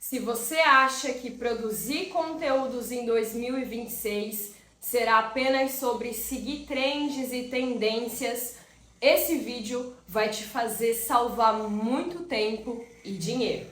Se você acha que produzir conteúdos em 2026 será apenas sobre seguir trends e tendências, esse vídeo vai te fazer salvar muito tempo e dinheiro.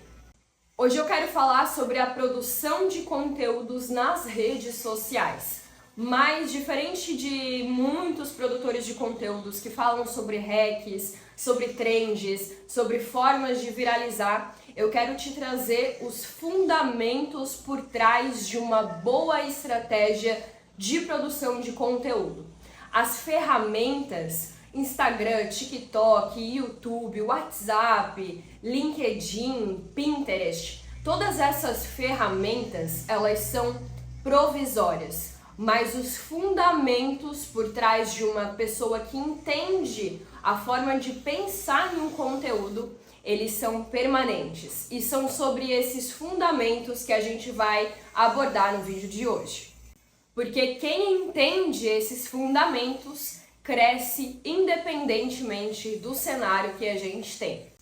Hoje eu quero falar sobre a produção de conteúdos nas redes sociais. Mas diferente de muitos produtores de conteúdos que falam sobre hacks, sobre trends, sobre formas de viralizar, eu quero te trazer os fundamentos por trás de uma boa estratégia de produção de conteúdo. As ferramentas Instagram, TikTok, YouTube, WhatsApp, LinkedIn, Pinterest, todas essas ferramentas, elas são provisórias, mas os fundamentos por trás de uma pessoa que entende a forma de pensar em um conteúdo, eles são permanentes. E são sobre esses fundamentos que a gente vai abordar no vídeo de hoje. Porque quem entende esses fundamentos cresce independentemente do cenário que a gente tem.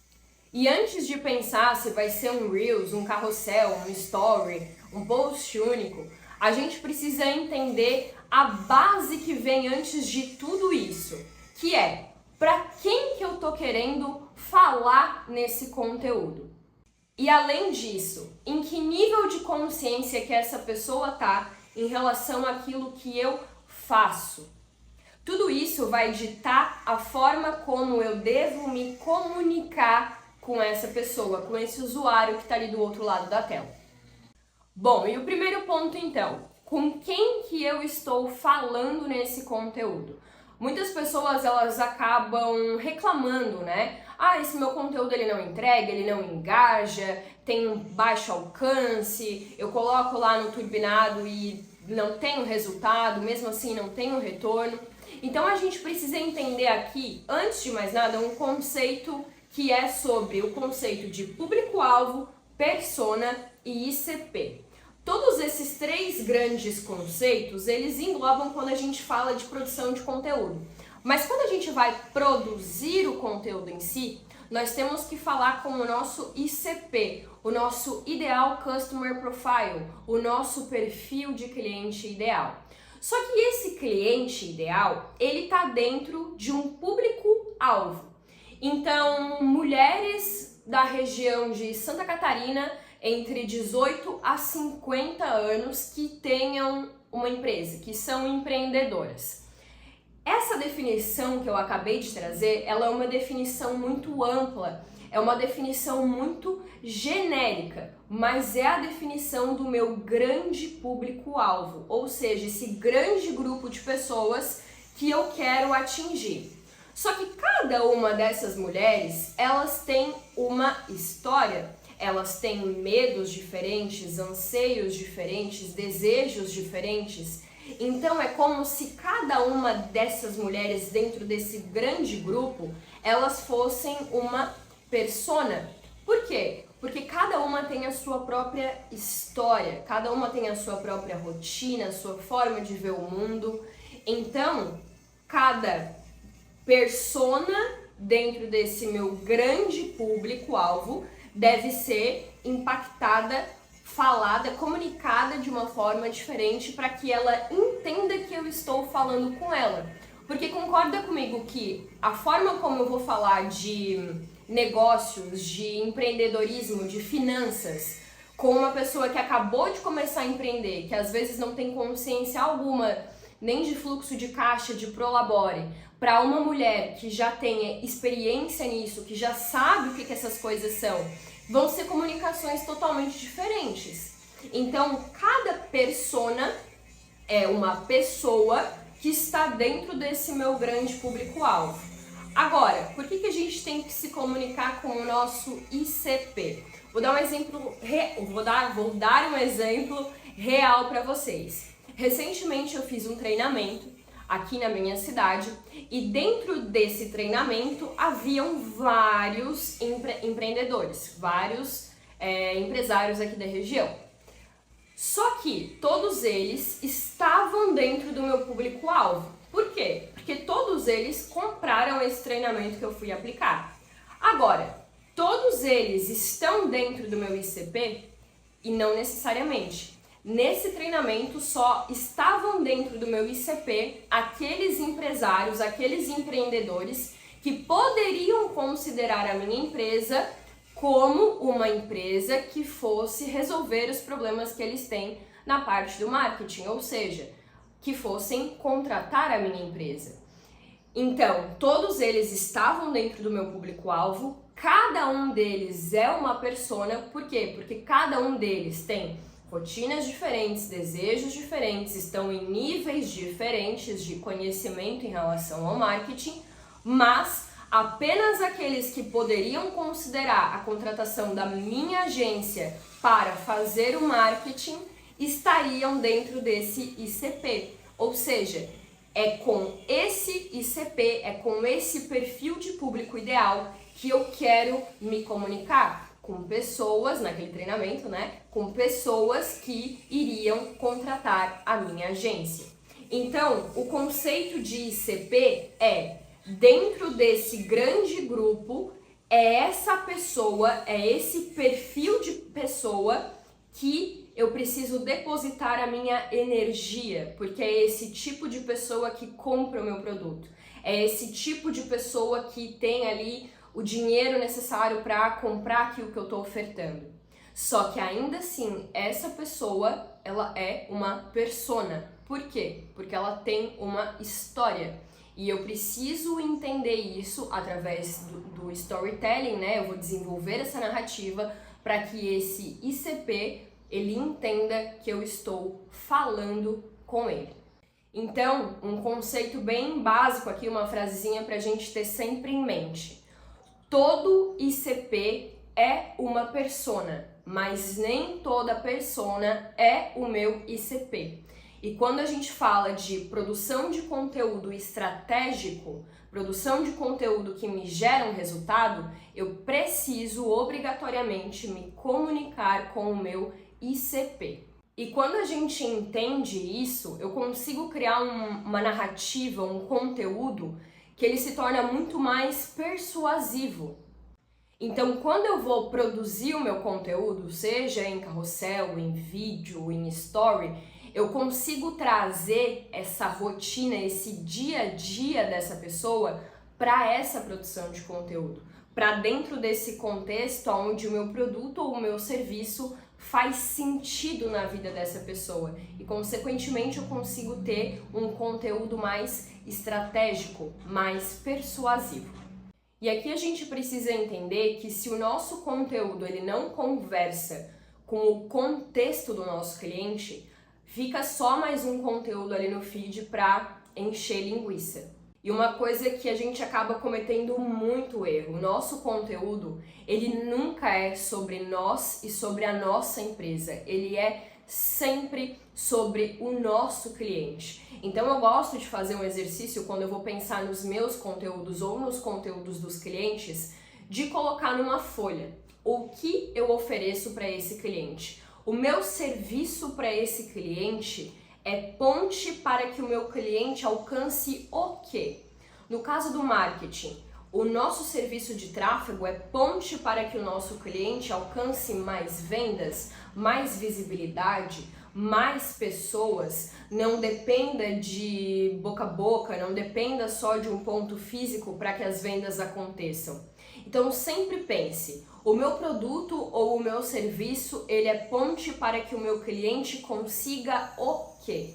E antes de pensar se vai ser um Reels, um carrossel, um story, um post único, a gente precisa entender a base que vem antes de tudo isso, que é para quem que eu tô querendo falar nesse conteúdo. E além disso, em que nível de consciência que essa pessoa tá em relação àquilo que eu faço. Tudo isso vai ditar a forma como eu devo me comunicar com essa pessoa, com esse usuário que está ali do outro lado da tela. Bom, e o primeiro ponto então, com quem que eu estou falando nesse conteúdo? Muitas pessoas elas acabam reclamando, né? Esse meu conteúdo ele não entrega, ele não engaja, tem um baixo alcance, eu coloco lá no turbinado e não tenho resultado, mesmo assim não tenho retorno. Então a gente precisa entender aqui, antes de mais nada, um conceito que é sobre o conceito de público-alvo, persona e ICP. Todos esses três grandes conceitos, eles englobam quando a gente fala de produção de conteúdo. Mas quando a gente vai produzir o conteúdo em si, nós temos que falar com o nosso ICP, o nosso Ideal Customer Profile, o nosso perfil de cliente ideal. Só que esse cliente ideal, ele tá dentro de um público-alvo. Então, mulheres da região de Santa Catarina, entre 18 a 50 anos, que tenham uma empresa, que são empreendedoras. Essa definição que eu acabei de trazer, ela é uma definição muito ampla, é uma definição muito genérica, mas é a definição do meu grande público-alvo, ou seja, esse grande grupo de pessoas que eu quero atingir. Só que cada uma dessas mulheres, elas têm uma história, elas têm medos diferentes, anseios diferentes, desejos diferentes. Então é como se cada uma dessas mulheres dentro desse grande grupo, elas fossem uma persona. Por quê? Porque cada uma tem a sua própria história, cada uma tem a sua própria rotina, a sua forma de ver o mundo. Então, cada persona dentro desse meu grande público-alvo deve ser impactada, falada, comunicada de uma forma diferente para que ela entenda que eu estou falando com ela. Porque concorda comigo que a forma como eu vou falar de negócios, de empreendedorismo, de finanças, com uma pessoa que acabou de começar a empreender, que às vezes não tem consciência alguma nem de fluxo de caixa, de prolabore, para uma mulher que já tenha experiência nisso, que já sabe o que essas coisas são, vão ser comunicações totalmente diferentes. Então, cada persona é uma pessoa que está dentro desse meu grande público-alvo. Agora, por que a gente tem que se comunicar com o nosso ICP? Vou dar um exemplo real para vocês. Recentemente eu fiz um treinamento aqui na minha cidade e dentro desse treinamento haviam vários empreendedores, vários empresários aqui da região. Só que todos eles estavam dentro do meu público-alvo. Por quê? Porque todos eles compraram esse treinamento que eu fui aplicar. Agora, todos eles estão dentro do meu ICP? E não necessariamente. Nesse treinamento só estavam dentro do meu ICP aqueles empresários, aqueles empreendedores que poderiam considerar a minha empresa como uma empresa que fosse resolver os problemas que eles têm na parte do marketing, ou seja, que fossem contratar a minha empresa. Então, todos eles estavam dentro do meu público-alvo, cada um deles é uma persona, por quê? Porque cada um deles tem rotinas diferentes, desejos diferentes, estão em níveis diferentes de conhecimento em relação ao marketing, mas apenas aqueles que poderiam considerar a contratação da minha agência para fazer o marketing estariam dentro desse ICP. Ou seja, é com esse ICP, é com esse perfil de público ideal que eu quero me comunicar com pessoas, naquele treinamento, né? Com pessoas que iriam contratar a minha agência. Então, o conceito de ICP é, dentro desse grande grupo, é essa pessoa, é esse perfil de pessoa que eu preciso depositar a minha energia, porque é esse tipo de pessoa que compra o meu produto. É esse tipo de pessoa que tem ali o dinheiro necessário para comprar aquilo que eu estou ofertando. Só que ainda assim, essa pessoa, ela é uma persona. Por quê? Porque ela tem uma história. E eu preciso entender isso através do storytelling, né? Eu vou desenvolver essa narrativa para que esse ICP, ele entenda que eu estou falando com ele. Então, um conceito bem básico aqui, uma frasezinha para a gente ter sempre em mente. Todo ICP é uma persona, mas nem toda persona é o meu ICP. E quando a gente fala de produção de conteúdo estratégico, produção de conteúdo que me gera um resultado, eu preciso obrigatoriamente me comunicar com o meu ICP. E quando a gente entende isso, eu consigo criar uma narrativa, um conteúdo que ele se torna muito mais persuasivo. Então, quando eu vou produzir o meu conteúdo, seja em carrossel, em vídeo, em story, eu consigo trazer essa rotina, esse dia a dia dessa pessoa para essa produção de conteúdo, para dentro desse contexto onde o meu produto ou o meu serviço faz sentido na vida dessa pessoa e, consequentemente, eu consigo ter um conteúdo mais estratégico, mais persuasivo. E aqui a gente precisa entender que se o nosso conteúdo ele não conversa com o contexto do nosso cliente, fica só mais um conteúdo ali no feed para encher linguiça. E uma coisa que a gente acaba cometendo muito erro, o nosso conteúdo, ele nunca é sobre nós e sobre a nossa empresa, ele é sempre sobre o nosso cliente. Então eu gosto de fazer um exercício quando eu vou pensar nos meus conteúdos ou nos conteúdos dos clientes, de colocar numa folha o que eu ofereço para esse cliente. O meu serviço para esse cliente é ponte para que o meu cliente alcance o quê? No caso do marketing, o nosso serviço de tráfego é ponte para que o nosso cliente alcance mais vendas, mais visibilidade, mais pessoas, não dependa de boca a boca, não dependa só de um ponto físico para que as vendas aconteçam. Então sempre pense, o meu produto ou o meu serviço, ele é ponte para que o meu cliente consiga o quê?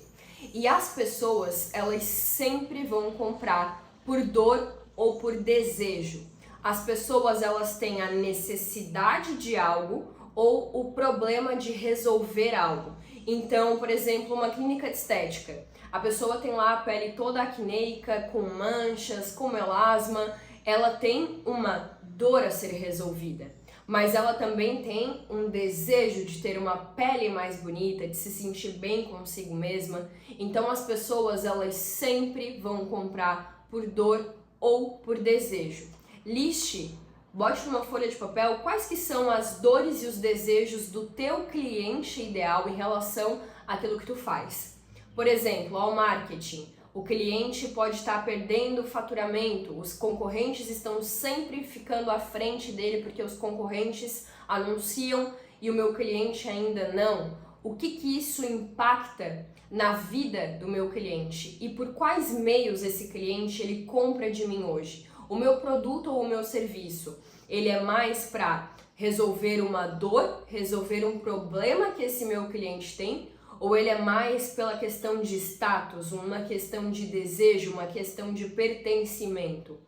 E as pessoas, elas sempre vão comprar por dor ou por desejo. As pessoas, elas têm a necessidade de algo ou o problema de resolver algo. Então, por exemplo, uma clínica de estética. A pessoa tem lá a pele toda acneica, com manchas, com melasma, ela tem uma dor a ser resolvida. Mas ela também tem um desejo de ter uma pele mais bonita, de se sentir bem consigo mesma. Então as pessoas, elas sempre vão comprar por dor ou por desejo. Liste, bote numa folha de papel quais que são as dores e os desejos do teu cliente ideal em relação àquilo que tu faz. Por exemplo, ao marketing. O cliente pode estar perdendo faturamento, os concorrentes estão sempre ficando à frente dele porque os concorrentes anunciam e o meu cliente ainda não, o que isso impacta na vida do meu cliente e por quais meios esse cliente ele compra de mim hoje. O meu produto ou o meu serviço, ele é mais para resolver uma dor, resolver um problema que esse meu cliente tem, ou ele é mais pela questão de status, uma questão de desejo, uma questão de pertencimento.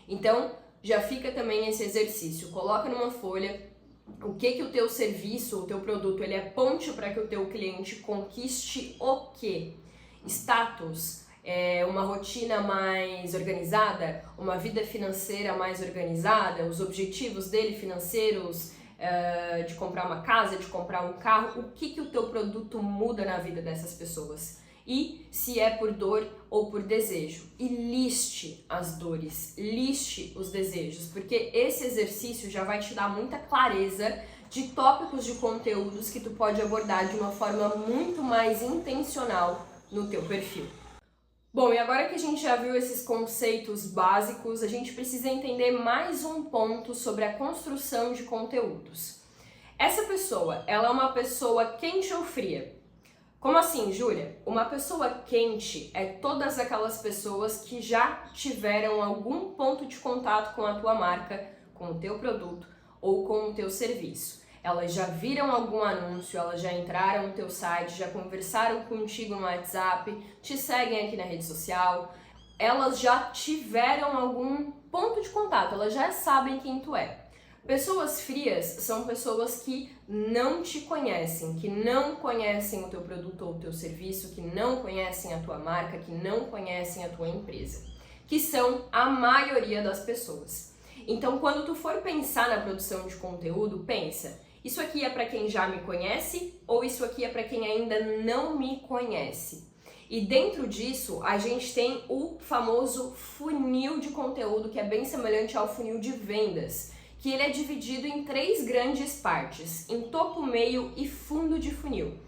Então, já fica também esse exercício, coloca numa folha o que o teu serviço, o teu produto, ele é ponte para que o teu cliente conquiste o quê? Status, uma rotina mais organizada, uma vida financeira mais organizada, os objetivos dele financeiros, de comprar uma casa, de comprar um carro, o que o teu produto muda na vida dessas pessoas? E se é por dor ou por desejo. E liste as dores, liste os desejos, porque esse exercício já vai te dar muita clareza de tópicos de conteúdos que tu pode abordar de uma forma muito mais intencional no teu perfil. Bom, e agora que a gente já viu esses conceitos básicos, a gente precisa entender mais um ponto sobre a construção de conteúdos. Essa pessoa, ela é uma pessoa quente ou fria? Como assim, Júlia? Uma pessoa quente é todas aquelas pessoas que já tiveram algum ponto de contato com a tua marca, com o teu produto ou com o teu serviço. Elas já viram algum anúncio, elas já entraram no teu site, já conversaram contigo no WhatsApp, te seguem aqui na rede social, elas já tiveram algum ponto de contato, elas já sabem quem tu é. Pessoas frias são pessoas que não te conhecem, que não conhecem o teu produto ou o teu serviço, que não conhecem a tua marca, que não conhecem a tua empresa, que são a maioria das pessoas. Então, quando tu for pensar na produção de conteúdo, pensa, isso aqui é para quem já me conhece ou isso aqui é para quem ainda não me conhece? E dentro disso, a gente tem o famoso funil de conteúdo, que é bem semelhante ao funil de vendas, que ele é dividido em 3 grandes partes, em topo, meio e fundo de funil.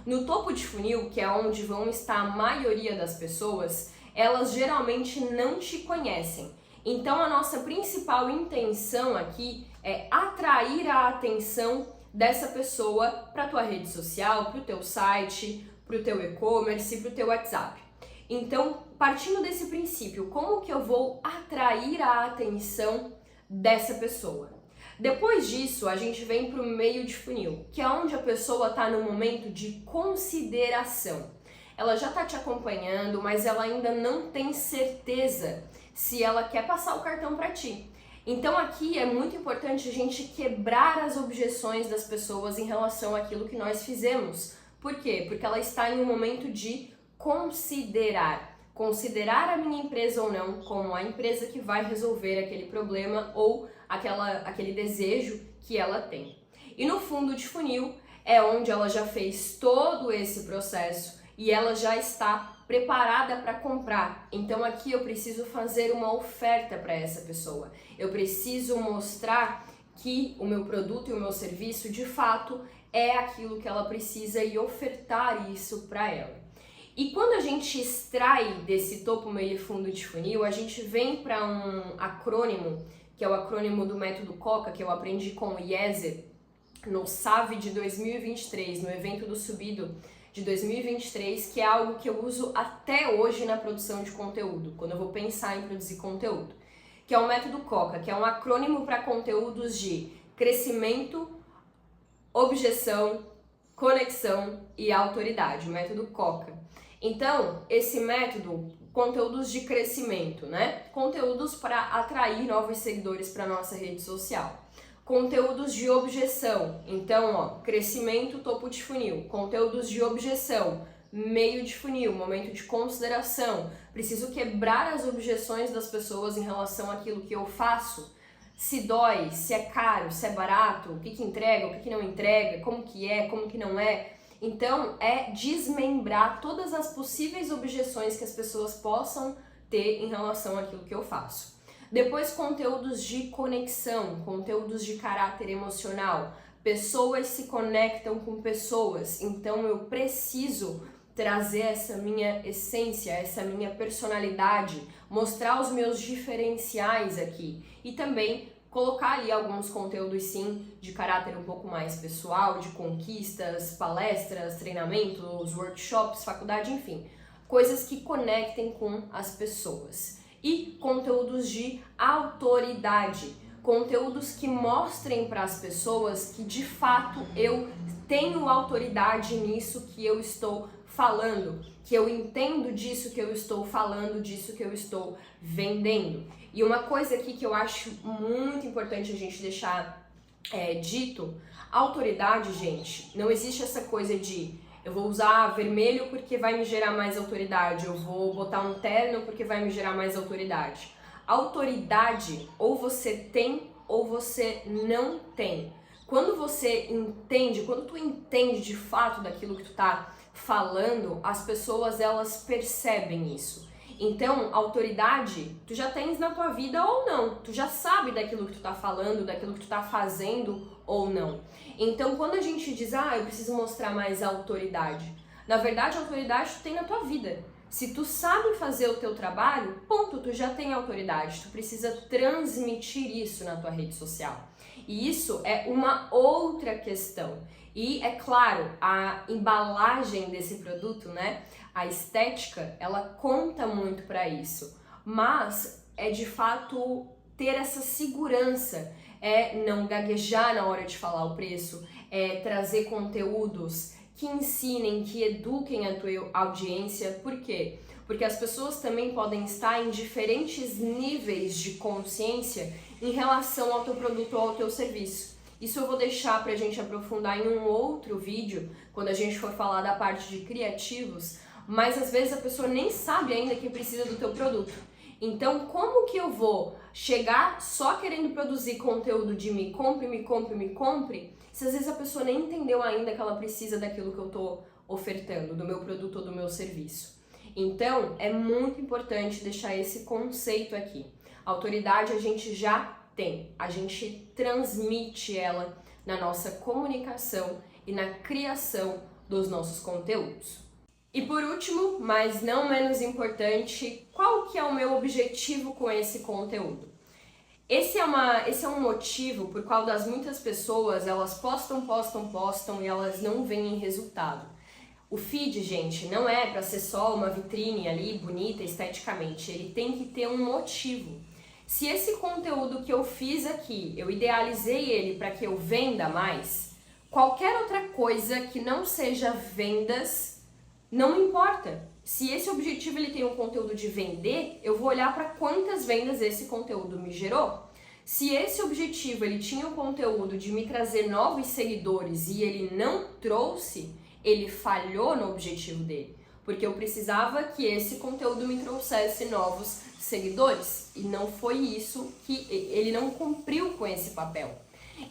No topo de funil, que é onde vão estar a maioria das pessoas, elas geralmente não te conhecem. Então a nossa principal intenção aqui é atrair a atenção dessa pessoa para a tua rede social, para o teu site, para o teu e-commerce, para o teu WhatsApp. Então, partindo desse princípio, como que eu vou atrair a atenção dessa pessoa? Depois disso, a gente vem para o meio de funil, que é onde a pessoa está no momento de consideração. Ela já está te acompanhando, mas ela ainda não tem certeza se ela quer passar o cartão para ti. Então aqui é muito importante a gente quebrar as objeções das pessoas em relação àquilo que nós fizemos. Por quê? Porque ela está em um momento de considerar a minha empresa ou não como a empresa que vai resolver aquele problema ou aquele desejo que ela tem. E no fundo de funil é onde ela já fez todo esse processo e ela já está preparada para comprar. Então aqui eu preciso fazer uma oferta para essa pessoa. Eu preciso mostrar que o meu produto e o meu serviço de fato é aquilo que ela precisa e ofertar isso para ela. E quando a gente extrai desse topo, meio e fundo de funil, a gente vem para um acrônimo, que é o acrônimo do método Coca, que eu aprendi com o Yeser no SAV de 2023, no evento do Subido de 2023, que é algo que eu uso até hoje na produção de conteúdo, quando eu vou pensar em produzir conteúdo, que é o método Coca, que é um acrônimo para conteúdos de crescimento, objeção, conexão e autoridade, o método Coca. Então, esse método, conteúdos de crescimento, né? Conteúdos para atrair novos seguidores para nossa rede social. Conteúdos de objeção, então, ó, crescimento, topo de funil. Conteúdos de objeção, meio de funil, momento de consideração. Preciso quebrar as objeções das pessoas em relação àquilo que eu faço. Se dói, se é caro, se é barato, o que entrega, o que não entrega, como que não é. Então, é desmembrar todas as possíveis objeções que as pessoas possam ter em relação àquilo que eu faço. Depois, conteúdos de conexão, conteúdos de caráter emocional. Pessoas se conectam com pessoas, então eu preciso trazer essa minha essência, essa minha personalidade, mostrar os meus diferenciais aqui. E também colocar ali alguns conteúdos sim de caráter um pouco mais pessoal, de conquistas, palestras, treinamentos, workshops, faculdade, enfim, coisas que conectem com as pessoas. E conteúdos de autoridade, conteúdos que mostrem para as pessoas que de fato eu tenho autoridade nisso que eu estou falando, que eu entendo disso que eu estou falando, disso que eu estou vendendo. E uma coisa aqui que eu acho muito importante a gente deixar dito, autoridade, gente, não existe essa coisa de eu vou usar vermelho porque vai me gerar mais autoridade, eu vou botar um terno porque vai me gerar mais autoridade. Autoridade ou você tem ou você não tem. Quando você entende, quando tu entende de fato daquilo que tu tá falando, as pessoas elas percebem isso. Então, autoridade, tu já tens na tua vida ou não. Tu já sabe daquilo que tu tá falando, daquilo que tu tá fazendo ou não. Então, quando a gente diz, eu preciso mostrar mais autoridade, na verdade, a autoridade tu tem na tua vida. Se tu sabe fazer o teu trabalho, ponto, tu já tem autoridade. Tu precisa transmitir isso na tua rede social. E isso é uma outra questão. E é claro, a embalagem desse produto, né? A estética, ela conta muito para isso. Mas é de fato ter essa segurança, é não gaguejar na hora de falar o preço, é trazer conteúdos que ensinem, que eduquem a tua audiência. Por quê? Porque as pessoas também podem estar em diferentes níveis de consciência em relação ao teu produto ou ao teu serviço. Isso eu vou deixar pra gente aprofundar em um outro vídeo, quando a gente for falar da parte de criativos, mas às vezes a pessoa nem sabe ainda que precisa do teu produto. Então, como que eu vou chegar só querendo produzir conteúdo de me compre, me compre, me compre, se às vezes a pessoa nem entendeu ainda que ela precisa daquilo que eu tô ofertando, do meu produto ou do meu serviço. Então, é muito importante deixar esse conceito aqui. A autoridade a gente já tem, a gente transmite ela na nossa comunicação e na criação dos nossos conteúdos. E por último, mas não menos importante, qual que é o meu objetivo com esse conteúdo? Esse é um motivo por qual das muitas pessoas elas postam e elas não veem resultado. O feed, gente, não é para ser só uma vitrine ali bonita esteticamente, ele tem que ter um motivo. Se esse conteúdo que eu fiz aqui, eu idealizei ele para que eu venda mais, qualquer outra coisa que não seja vendas não importa. Se esse objetivo ele tem um conteúdo de vender, eu vou olhar para quantas vendas esse conteúdo me gerou. Se esse objetivo ele tinha o conteúdo de me trazer novos seguidores e ele não trouxe, ele falhou no objetivo dele. Porque eu precisava que esse conteúdo me trouxesse novos seguidores. E não foi isso que ele não cumpriu com esse papel.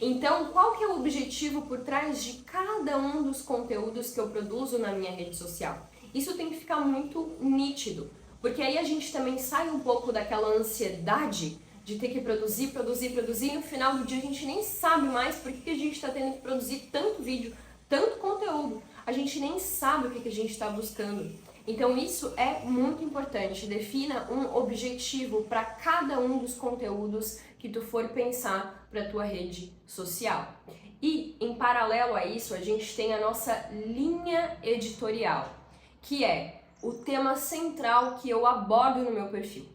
Então, qual que é o objetivo por trás de cada um dos conteúdos que eu produzo na minha rede social? Isso tem que ficar muito nítido, porque aí a gente também sai um pouco daquela ansiedade de ter que produzir, e no final do dia a gente nem sabe mais por que a gente está tendo que produzir tanto vídeo, tanto conteúdo. A gente nem sabe o que a gente está buscando. Então isso é muito importante. Defina um objetivo para cada um dos conteúdos que tu for pensar para tua rede social. E em paralelo a isso, a gente tem a nossa linha editorial, que é o tema central que eu abordo no meu perfil.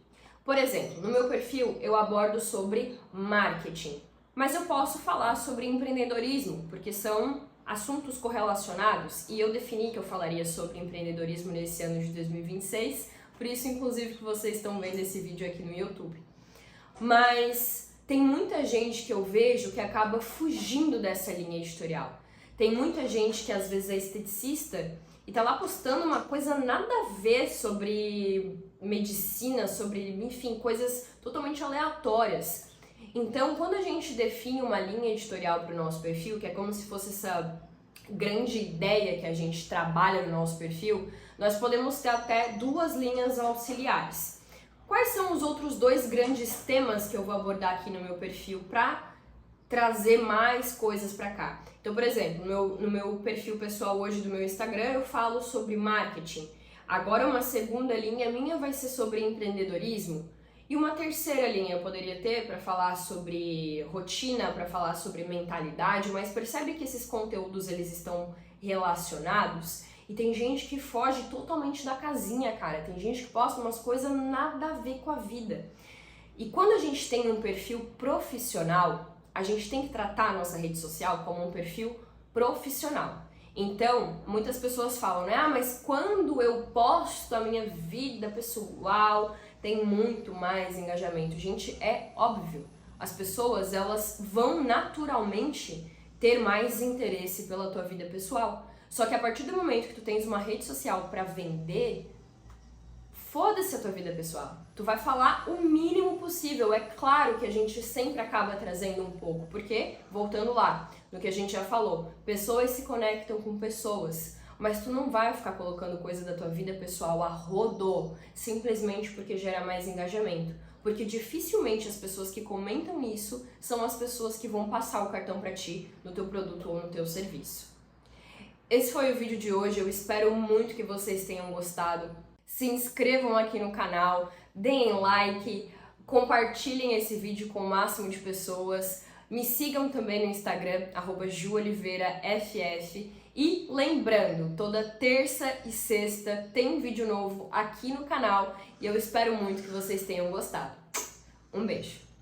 Por exemplo, no meu perfil eu abordo sobre marketing, mas eu posso falar sobre empreendedorismo, porque são assuntos correlacionados, e eu defini que eu falaria sobre empreendedorismo nesse ano de 2026, por isso inclusive que vocês estão vendo esse vídeo aqui no YouTube. Mas tem muita gente que eu vejo que acaba fugindo dessa linha editorial. Tem muita gente que às vezes é esteticista e tá lá postando uma coisa nada a ver sobre medicina, sobre, enfim, coisas totalmente aleatórias. Então, quando a gente define uma linha editorial para o nosso perfil, que é como se fosse essa grande ideia que a gente trabalha no nosso perfil, nós podemos ter até duas linhas auxiliares. Quais são os outros dois grandes temas que eu vou abordar aqui no meu perfil para trazer mais coisas para cá? Então, por exemplo, no meu perfil pessoal hoje do meu Instagram, eu falo sobre marketing. Agora, uma segunda linha minha vai ser sobre empreendedorismo. E uma terceira linha eu poderia ter para falar sobre rotina, para falar sobre mentalidade, mas percebe que esses conteúdos eles estão relacionados e tem gente que foge totalmente da casinha, cara. Tem gente que posta umas coisas nada a ver com a vida. E quando a gente tem um perfil profissional, a gente tem que tratar a nossa rede social como um perfil profissional. Então, muitas pessoas falam, né? Ah, mas quando eu posto a minha vida pessoal, tem muito mais engajamento. Gente, é óbvio. As pessoas, elas vão naturalmente ter mais interesse pela tua vida pessoal. Só que a partir do momento que tu tens uma rede social para vender, foda-se a tua vida pessoal. Tu vai falar o mínimo possível. É claro que a gente sempre acaba trazendo um pouco, porque, voltando lá, no que a gente já falou, pessoas se conectam com pessoas, mas tu não vai ficar colocando coisa da tua vida pessoal a rodo, simplesmente porque gera mais engajamento. Porque dificilmente as pessoas que comentam isso são as pessoas que vão passar o cartão pra ti no teu produto ou no teu serviço. Esse foi o vídeo de hoje, eu espero muito que vocês tenham gostado. Se inscrevam aqui no canal, deem like, compartilhem esse vídeo com o máximo de pessoas. Me sigam também no Instagram, @juoliveiraff. E lembrando, toda terça e sexta tem vídeo novo aqui no canal e eu espero muito que vocês tenham gostado. Um beijo!